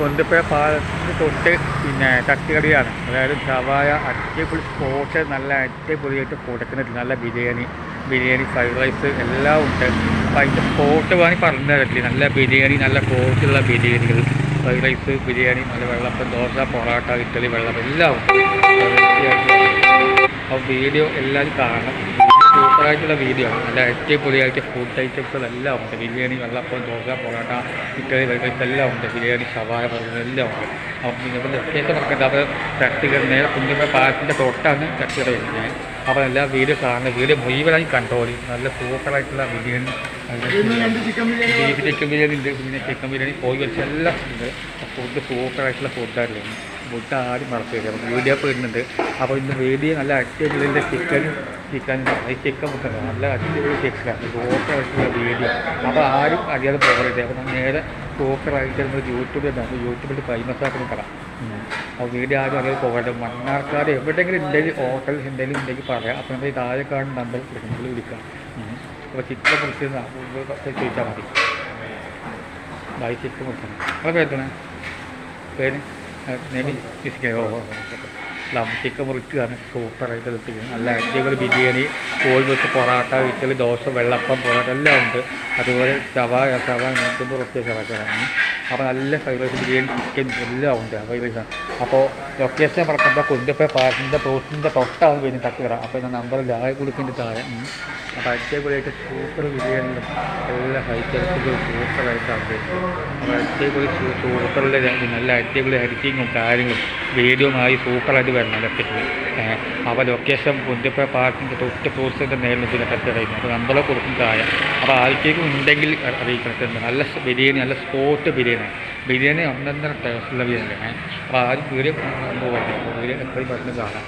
കൊന്തപ്പുഴ പാലത്തിന് തൊട്ട് പിന്നെ തട്ടുകടിയാണ്. അതായത് ഷവായ അടിപൊളി സ്പോട്ട്, നല്ല അടിപൊളിയായിട്ട് കൊടുക്കുന്നുണ്ട്. നല്ല ബിരിയാണി, ഫ്രൈഡ് റൈസ് എല്ലാം ഉണ്ട്. അപ്പോൾ അതിൻ്റെ സ്പോട്ട് വേണമെങ്കിൽ പറഞ്ഞു തരത്തില്ല. നല്ല ബിരിയാണി, നല്ല ക്വാളിറ്റിയുള്ള ബിരിയാണികൾ, ഫ്രൈഡ് റൈസ്, ബിരിയാണി, നല്ല വെള്ളപ്പം, ദോശ, പൊറോട്ട, ഇഡ്ഡലി, വെള്ളപ്പം എല്ലാം ഉണ്ട്. അപ്പോൾ വീഡിയോ എല്ലാവരും കാണണം. സൂപ്പറായിട്ടുള്ള വീഡിയോ ആണ്. നല്ല അടിപൊളിയായിട്ട് ഫുഡ് ഐറ്റംസ് എല്ലാം ഉണ്ട്. ബിരിയാണി, വെള്ളപ്പം, ദോശ, പൊറോട്ട, ഇഡ്ഡലി, വെള്ളപ്പം എല്ലാം ഉണ്ട്. ബിരിയാണി, ഷവായ എല്ലാം ഉണ്ട്. അപ്പോൾ നിങ്ങൾ ലൊക്കേഷൻ പറഞ്ഞത് അവർ തട്ടുകട നേരെ കുഞ്ഞുമ്മ പാലത്തിൻ്റെ തൊട്ടാണ് തട്ടുകട വരുന്നത്. അപ്പോൾ എല്ലാ വീഡിയോ കാണുന്നത്, വീഡിയോ മുഴുവനായി കണ്ടോളി. നല്ല സൂപ്പറായിട്ടുള്ള ബിരിയാണി, ബീഫ് ചിക്കൻ ബിരിയാണി ഉണ്ട്, പിന്നെ ചിക്കൻ ബിരിയാണി, കോഴി വെച്ച എല്ലാം ഉണ്ട്. ഫുഡ് സൂപ്പറായിട്ടുള്ള ഫുഡായിരുന്നു. ഫുഡ് ആരും മറക്കില്ല. അപ്പോൾ വീഡിയോ വരുന്നുണ്ട്. അപ്പോൾ ഇന്ന് വീഡിയോ നല്ല അടിപൊളിയുടെ ചിക്കൻ മുട്ട നല്ല അടിപൊളി ചിക്കനാണ്. സൂപ്പറായിട്ടുള്ള വീഡിയോ. അപ്പോൾ ആരും അറിയാതെ പോകരുത്. അപ്പോൾ നമ്മൾ നേരെ സൂപ്പറായിട്ട് നമ്മൾ യൂട്യൂബിൽ ഫേമസ് ആക്കുന്ന കട. അപ്പോൾ വീഡിയോ ആരും അറിയാതെ പോകരുത്. മണ്ണാർക്കാട് എവിടെയെങ്കിലും ഉണ്ടെങ്കിൽ ഹോട്ടൽ ഉണ്ടെങ്കിൽ പറയാം. അപ്പോൾ നമ്മൾ ഈ താഴെ കാണുന്ന നമ്പർ കൊടുക്കുന്നത് വിളിക്കാം. അപ്പോൾ ചിക്കൻ മുറിച്ച് ചോദിച്ചാൽ മതി. ബായി ചിക്കൻ മുറിക്കണം. നിങ്ങളെ പേരെന്താണ്? പേര് നെമി ചിക്കൻ ചിക്കൻ മുറിക്കുകയാണ്. സൂപ്പറായിട്ട് എത്തിക്കുന്നത്. നല്ല അടിപൊളി ബിരിയാണി, കോഴി വെച്ച്, പൊറോട്ട, ഇഡ്ഡലി, ദോശ, വെള്ളപ്പം, പൊറോട്ട എല്ലാം ഉണ്ട്. അതുപോലെ ഷവായ 150 ഷവായാണ്. അപ്പോൾ നല്ല ഫ്രൈഡ് റൈസ്, ബിരിയാണി, ചിക്കൻ എല്ലാം ഉണ്ട്. ഫ്രൈഡ് റൈസാണ്. അപ്പോൾ ലൊക്കേഷൻ പറഞ്ഞപ്പോൾ കൊന്തപ്പുഴ പാലത്തിൻ്റെ തൊട്ടാണ് വരുന്നത് തട്ടുകട. അപ്പോൾ ഞാൻ നമ്പർ ലായ കൊടുക്കേണ്ട താഴെ. അപ്പോൾ അടിപൊളിയായിട്ട് സൂപ്പർ ബിരിയാണിയും എല്ലാ ഐറ്റംസും സൂപ്പറായിട്ടാണ്. അപ്പോൾ അടിപൊളി സൂപ്പറിലെ നല്ല അടിപൊളി എഡിറ്റിങ്ങും കാര്യങ്ങളും വീഡിയോമായി സൂപ്പറായിട്ട് വരണം ലൊക്കേഷനിൽ. അപ്പോൾ ലൊക്കേഷൻ കൊന്തപ്പുഴ പാലത്തിൻ്റെ തൊട്ട് ഫ്രൂട്ട്സിൻ്റെ നേരിടുന്ന തട്ടുകടയിൽ. അപ്പോൾ നമ്പർ കൊടുക്കും താഴെ. അപ്പോൾ ആർക്കേക്കും ഉണ്ടെങ്കിൽ അറിയിക്കണം. നല്ല ബിരിയാണി, നല്ല സ്പോട്ട് ബിരിയാണി ഒന്നൊന്നര ടേസ്റ്റുള്ള ബിരിയാണി. അപ്പോൾ ആരും വീഡിയോ പോകട്ടെ. വീഡിയോ എപ്പോഴും പറഞ്ഞ് കാണാം.